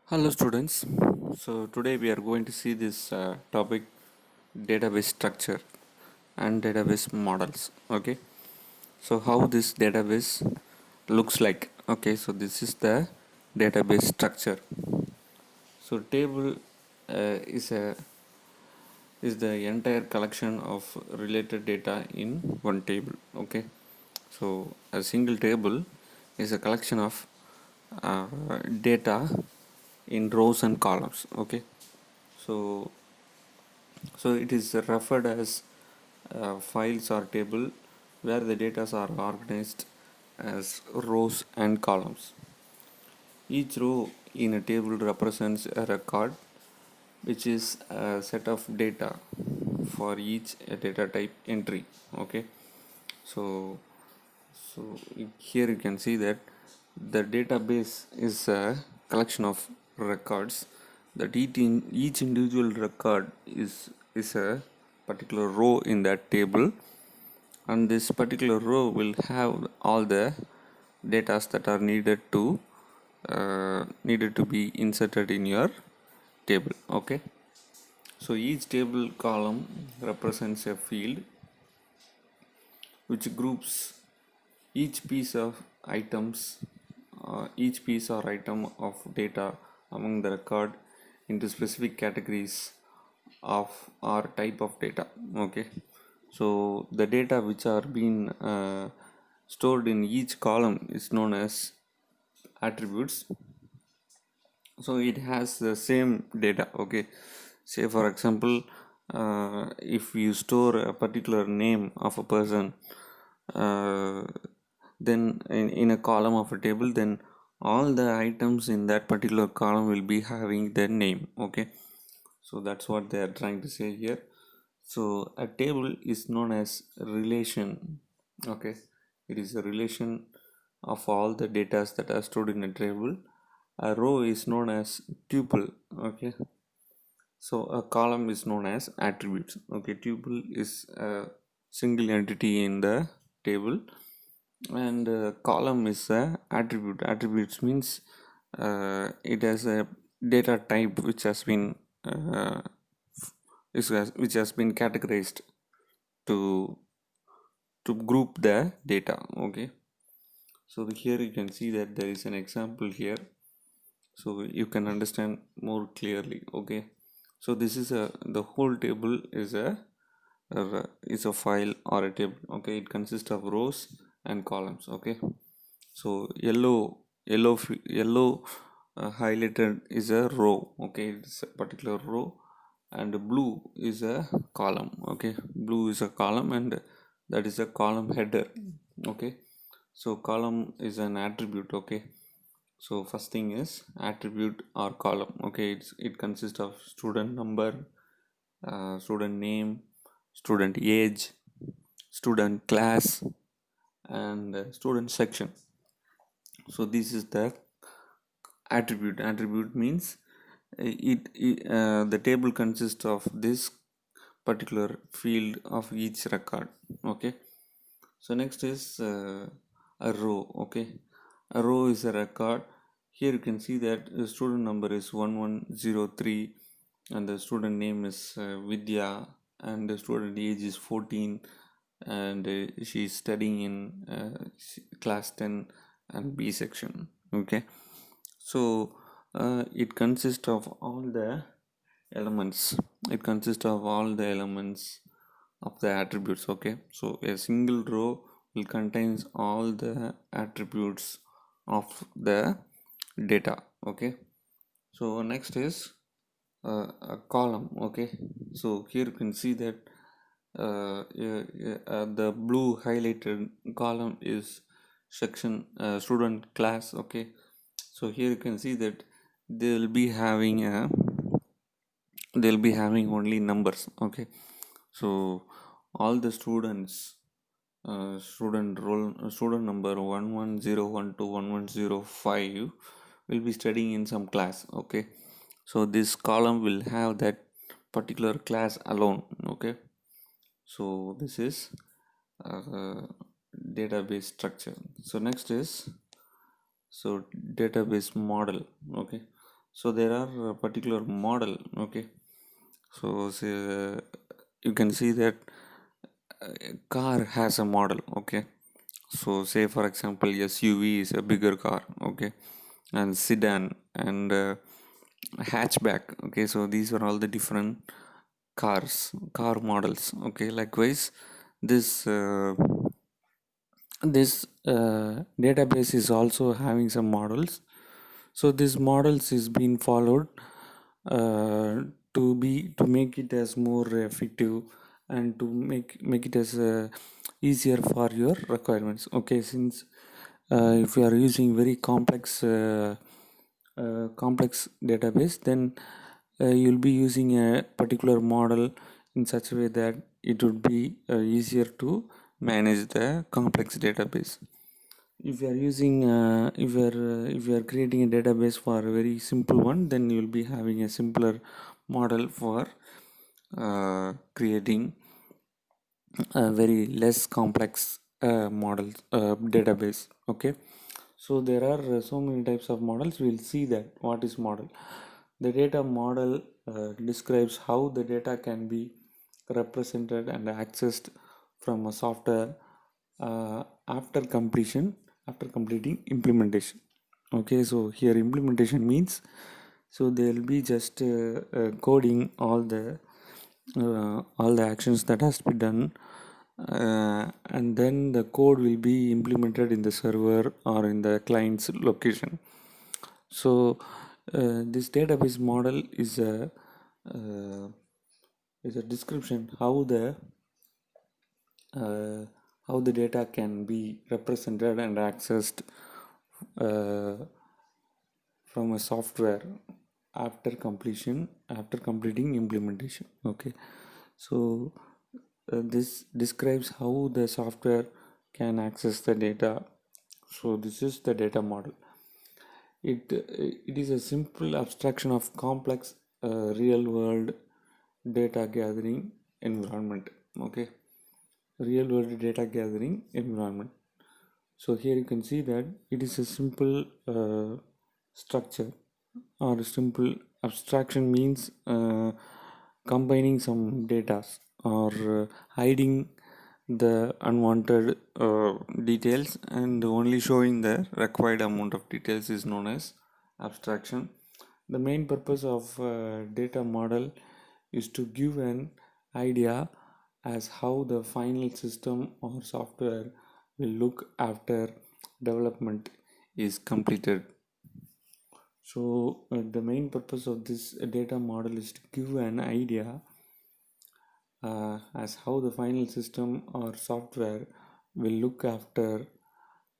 Hello students. So today we are going to see this topic database structure and database models. Okay. So how this database looks like. Okay. So this is the database structure. So table is the entire collection of related data in one table. Okay. So a single table is a collection of uh, data in rows and columns. Okay. So it is referred as files or table where the data are organized as rows and columns. Each row in a table represents a record, which is a set of data for each data type entry. Okay, so here you can see that the database is a collection of records, that each individual record is a particular row in that table, and this particular row will have all the data that are needed to be inserted in your table. Okay, so each table column represents a field which groups each piece of items each piece or item of data among the record into specific categories of or type of data. Okay, so the data which are being stored in each column is known as attributes. So it has the same data. Okay, say for example, if you store a particular name of a person, then in a column of a table, then all the items in that particular column will be having their name. Okay, so that's what they are trying to say here. So a table is known as relation. Okay, it is a relation of all the data that are stored in a table. A row is known as tuple. Okay, so a column is known as attributes. Okay, tuple is a single entity in the table, and column is a attribute. Attributes means it has a data type which has been uh, which has been categorized to group the data. Okay, so here you can see that there is an example here, so you can understand more clearly. Okay, so this is a the whole table is a file or a table. Okay, it consists of rows and columns. Okay, so yellow highlighted is a row. Okay, it's a particular row, and blue is a column. Okay, blue is a column, and that is a column header. Okay, so column is an attribute. Okay, so first thing is attribute or column. Okay, it consists of student number, student name, student age, student class, and student section. So this is the attribute. Attribute means the table consists of this particular field of each record. Okay, so next is a row. Okay, a row is a record. Here you can see that the student number is 1103, and the student name is Vidya, and the student age is 14, and she is studying in class 10 and B section. Okay, so it consists of all the elements. It consists of all the elements of the attributes. Okay, so a single row will contains all the attributes of the data. Okay, so next is a column. Okay, so here you can see that the blue highlighted column is section student class. Okay, so here you can see that they will be having only numbers. Okay, so all the students, student number 1101211105 will be studying in some class. Okay, so this column will have that particular class alone. Okay, so this is database structure. So next is database model. Okay, So there are a particular model. Okay, so say, you can see that a car has a model. Okay, so say for example SUV is a bigger car. Okay, and sedan and hatchback. Okay, so these are all the different car models. Okay, likewise this database is also having some models. So these models is being followed uh, to make it as more effective and to make it as easier for your requirements. Okay, since if you are using very complex database, then you'll be using a particular model in such a way that it would be easier to manage the complex database. If you are using if you are creating a database for a very simple one, then you will be having a simpler model for creating a very less complex model database. Okay, so there are so many types of models. We'll see that what is model. The data model describes how the data can be represented and accessed from a software after completing implementation. Okay, so here implementation means, so they'll be just coding all the actions that has to be done, and then the code will be implemented in the server or in the client's location. So this database model uh, is a description uh, how the data can be represented and accessed uh, from a software after completing implementation. Okay, so this describes how the software can access the data. So this is the data model. It is a simple abstraction of complex real world data gathering environment. Okay, real world data gathering environment. So here you can see that it is a simple structure or a simple abstraction means combining some data or hiding the unwanted details and only showing the required amount of details is known as abstraction. The main purpose of data model is to give an idea as how the final system or software will look after development is completed. So the main purpose of this data model is to give an idea as how the final system or software will look after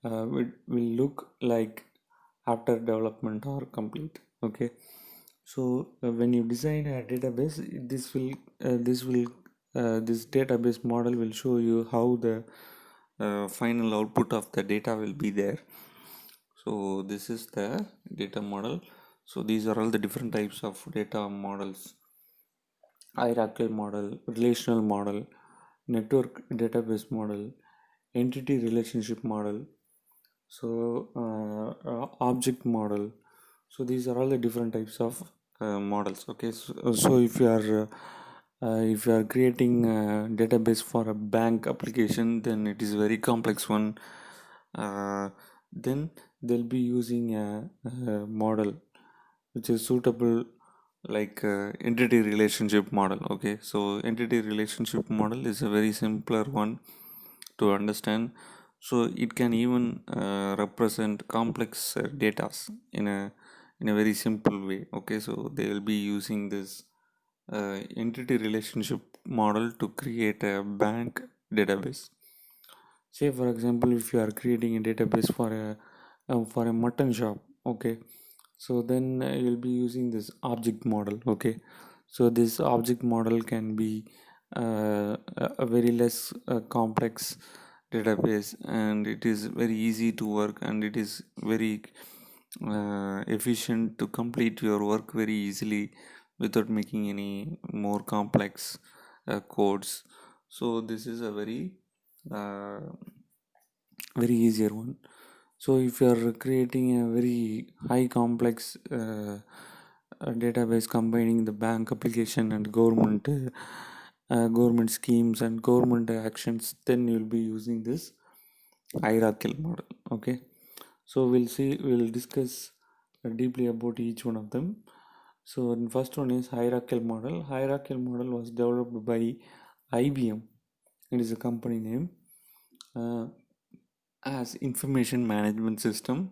will look like after development or complete. Okay, so when you design a database, this database model will show you how the final output of the data will be there. So this is the data model. So these are all the different types of data models: hierarchical model, relational model, network database model, entity relationship model, so object model. So these are all the different types of models. Okay, so if you are creating a database for a bank application, then it is a very complex one. Then they'll be using a model which is suitable, like entity relationship model. Okay, so entity relationship model is a very simpler one to understand. So it can even represent complex data in a very simple way. Okay, so they will be using this entity relationship model to create a bank database. Say for example, if you are creating a database for a mutton shop. Okay, so then you'll be using this object model. Okay, so this object model can be a very less complex database, and it is very easy to work, and it is very efficient to complete your work very easily without making any more complex codes. So this is a uh, very easier one. So if you are creating a very high complex a database combining the bank application and government schemes and government actions, then you'll be using this hierarchical model. Okay, so we'll discuss deeply about each one of them. So the first one is hierarchical model. Hierarchical model was developed by IBM. It is a company name, uh, as information management system.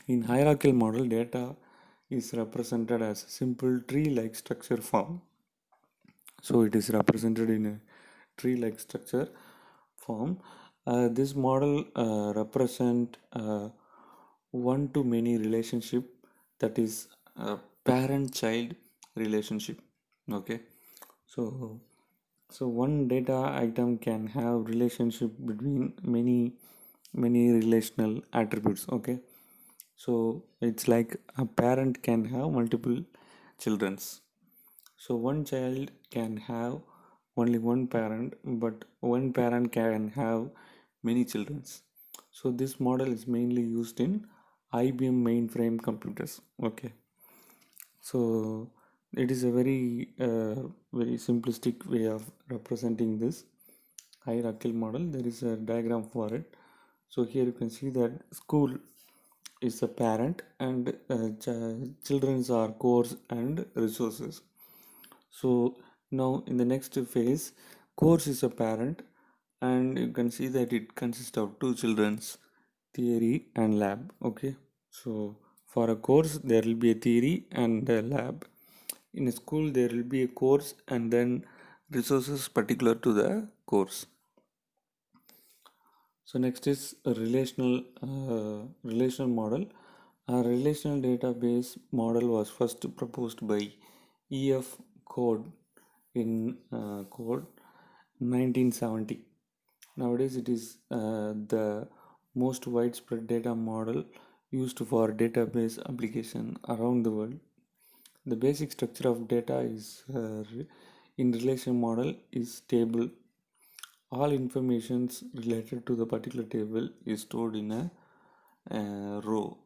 In hierarchical model, data is represented as a simple tree-like structure form. So it is represented in a tree-like structure form. This model represent one-to-many relationship, that is a parent-child relationship. Okay, so one data item can have relationship between many relational attributes. Okay, so it's like a parent can have multiple childrens. So one child can have only one parent, but one parent can have many children. So this model is mainly used in IBM mainframe computers. Okay, so it is a very simplistic way of representing this hierarchical model. There is a diagram for it. So here you can see that school is a parent and children's are cores and resources. So now in the next phase, course is a parent, and you can see that it consists of two children's, theory and lab. Okay, so for a course there will be a theory and a lab. In a school there will be a course and then resources particular to the course. So next is a relational model. A relational database model was first proposed by EF Code in code 1970. Nowadays it is the most widespread data model used for database application around the world. The basic structure of data is in relation model is table. All informations related to the particular table is stored in a row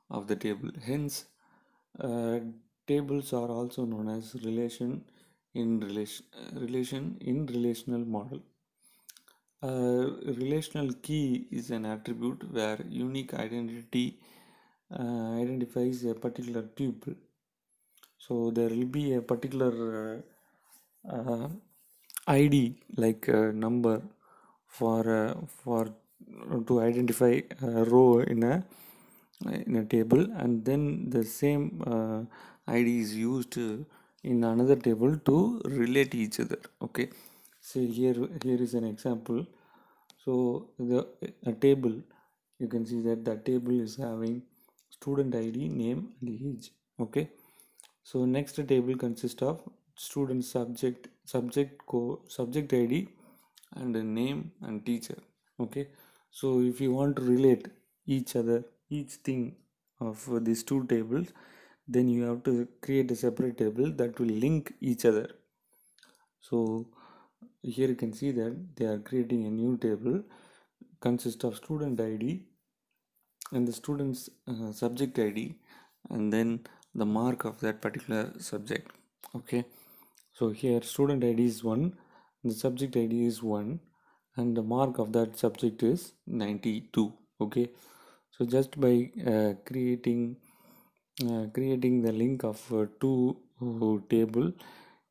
of the table. Hence, uh, tables are also known as relation in relational model. Relational key is an attribute where unique identity identifies a particular tuple. So there will be a particular ID, like a number for to identify a row in a table, and then the same ID is used in another table to relate each other. Okay, so here is an example. So a table, you can see that the table is having student ID, name and age. Okay, so next table consists of student subject ID and a name and teacher. Okay, so if you want to relate each thing of these two tables, then you have to create a separate table that will link each other. So here you can see that they are creating a new table consists of student ID and the student's subject ID, and then the mark of that particular subject. Okay, so here student ID is 1, the subject ID is 1, and the mark of that subject is 92. Okay, so just by creating the link of two table,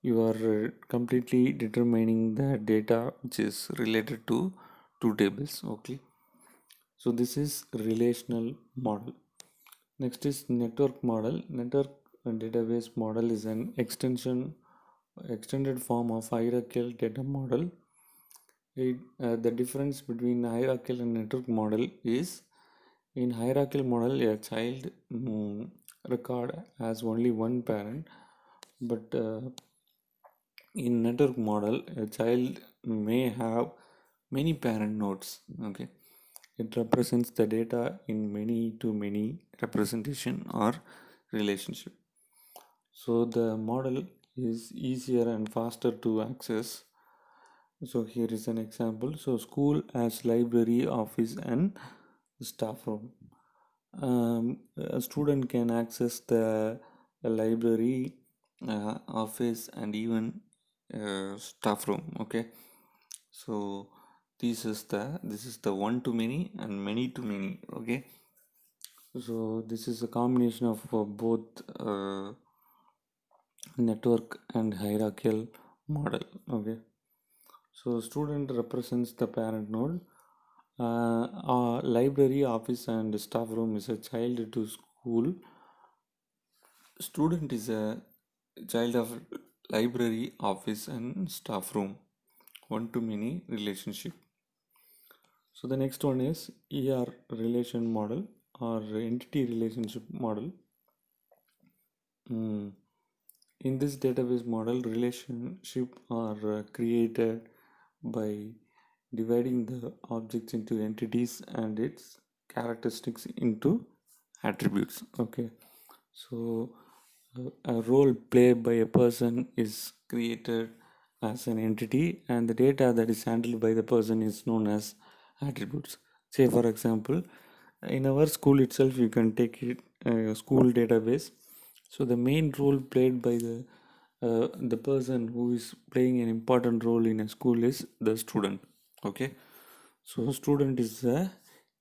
you are completely determining the data which is related to two tables. Okay, so this is relational model. Next is network model. Network database model is an extended form of hierarchical data model. The difference between hierarchical and network model is, in hierarchical model a child record has only one parent, but in network model a child may have many parent nodes. Okay, it represents the data in many to many representation or relationship. So the model is easier and faster to access. So here is an example. So school has library, office and staff room. A student can access the a library, office, and even staff room. Okay, so this is the one to many and many to many. Okay, so this is a combination of both network and hierarchical model. Okay, so student represents the parent node. Library, office, and staff room is a child to school. Student is a child of library, office, and staff room. One to many relationship. So the next one is relation model or entity relationship model. Mm. In this database model, relationship are created by dividing the objects into entities and its characteristics into attributes. Okay, so a role played by a person is created as an entity, and the data that is handled by the person is known as attributes. Say, for example, in our school itself, you can take it school database. So the main role played by the person who is playing an important role in a school is the student. Okay, so student is the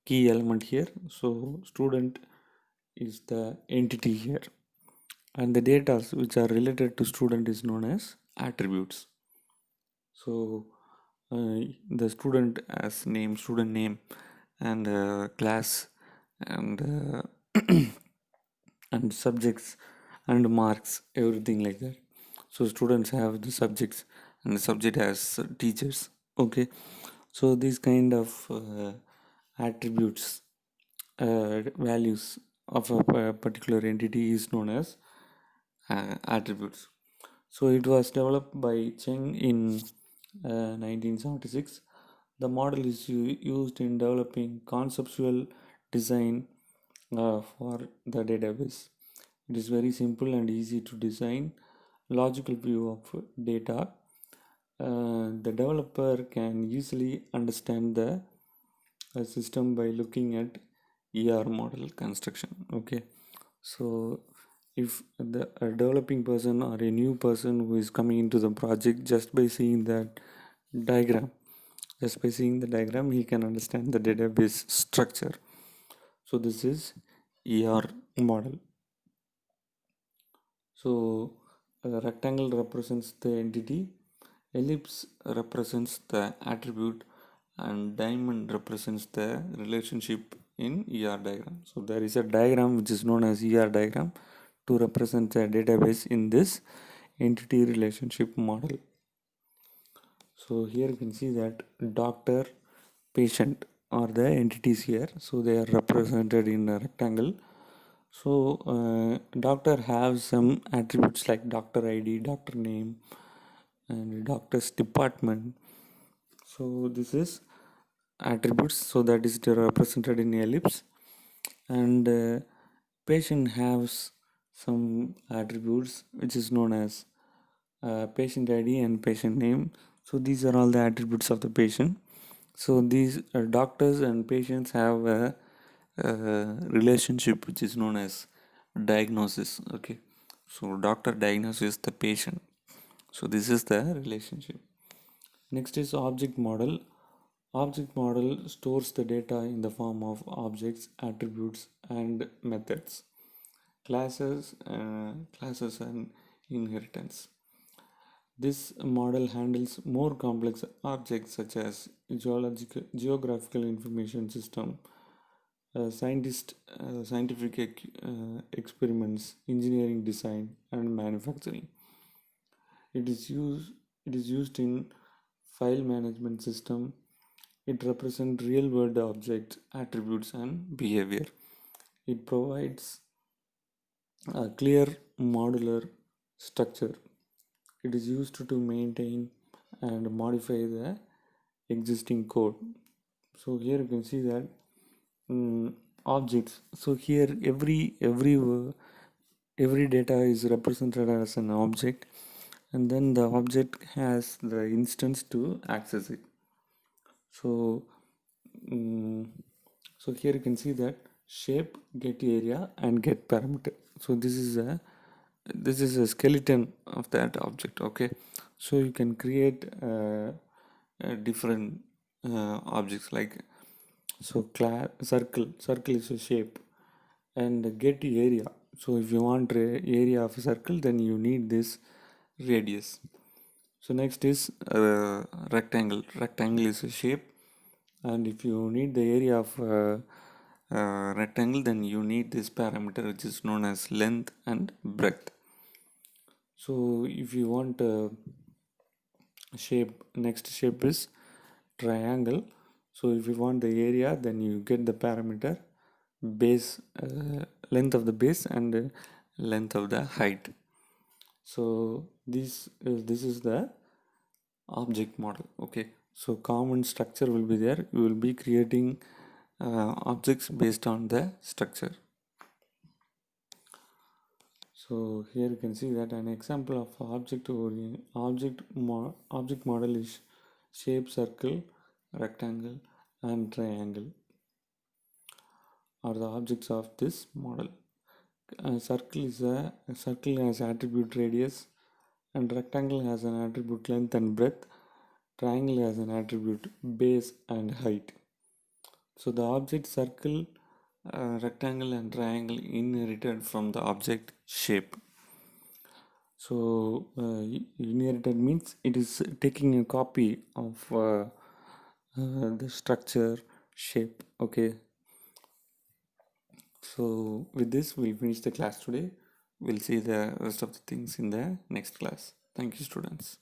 key element here. So student is the entity here, and the data which are related to student is known as attributes. So the student as name, student name, and class, and and subjects and marks, everything like that. So students have the subjects and the subject has teachers. Okay, so these kind of attributes, values of a particular entity is known as attributes. So it was developed by Cheng in 1976. The model is used in developing conceptual design for the database. It is very simple and easy to design logical view of data. The developer can easily understand the system by looking at model construction. Okay, so if the a developing person or a new person who is coming into the project, just by seeing that diagram, he can understand the database structure. So this is ER model. So a rectangle represents the entity, ellipse represents the attribute, and diamond represents the relationship in diagram. So there is a diagram which is known as diagram to represent a database in this entity relationship model. So here you can see that doctor, patient are the entities here. So they are represented in a rectangle. So doctor have some attributes like doctor ID, doctor name, and doctor's department. So this is attributes. So that is represented in ellipse, and patient has some attributes which is known as patient ID and patient name. So these are all the attributes of the patient. So these doctors and patients have a relationship which is known as diagnosis. Okay, so doctor diagnoses the patient. So this is the relationship. Next is object model. Object model stores the data in the form of objects, attributes, and methods, classes and inheritance. This model handles more complex objects such as geographical information system, scientific experiments, engineering design, and manufacturing. It is used. It is used in file management system. It represents real-world objects, attributes, and behavior. It provides a clear modular structure. It is used to maintain and modify the existing code. So here you can see that objects. So here every data is represented as an object, and then the object has the instance to access it. So so here you can see that shape, get area, and get parameter. So this is a this is a skeleton of that object. Okay, so you can create different objects like, so circle is a shape, and get area. So if you want area of a circle, then you need this radius. So next is rectangle is a shape, and if you need the area of rectangle, then you need this parameter which is known as length and breadth. So if you want shape, next shape is triangle. So if you want the area, then you get the parameter base, length of the base, and length of the height. So this is the object model. Okay, so common structure will be there. You will be creating objects based on the structure. So here you can see that an example of object model is shape, circle, rectangle, and triangle are the objects of this model. A circle has attribute radius, and rectangle has an attribute length and breadth. Triangle has an attribute base and height. So the object circle, rectangle, and triangle inherited from the object shape. So inherited means it is taking a copy of the structure shape. Okay, so with this we'll finish the class today. We'll see the rest of the things in the next class. Thank you, students.